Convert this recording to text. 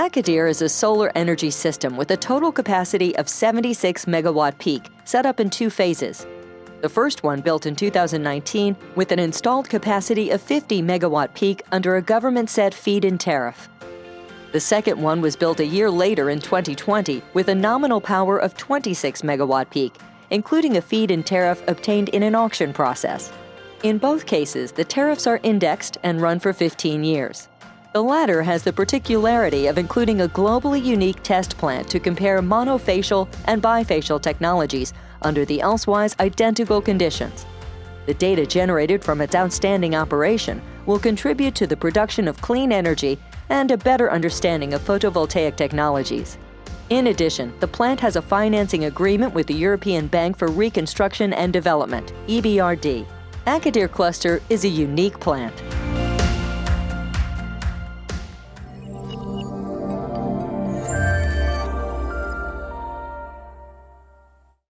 Agadir is a solar energy system with a total capacity of 76 megawatt peak, set up in two phases. The first one built in 2019 with an installed capacity of 50 megawatt peak under a government-set feed-in tariff. The second one was built a year later in 2020 with a nominal power of 26 megawatt peak, including a feed-in tariff obtained in an auction process. In both cases, the tariffs are indexed and run for 15 years. The latter has the particularity of including a globally unique test plant to compare monofacial and bifacial technologies under the elsewise identical conditions. The data generated from its outstanding operation will contribute to the production of clean energy and a better understanding of photovoltaic technologies. In addition, the plant has a financing agreement with the European Bank for Reconstruction and Development, EBRD. Agadir Cluster is a unique plant.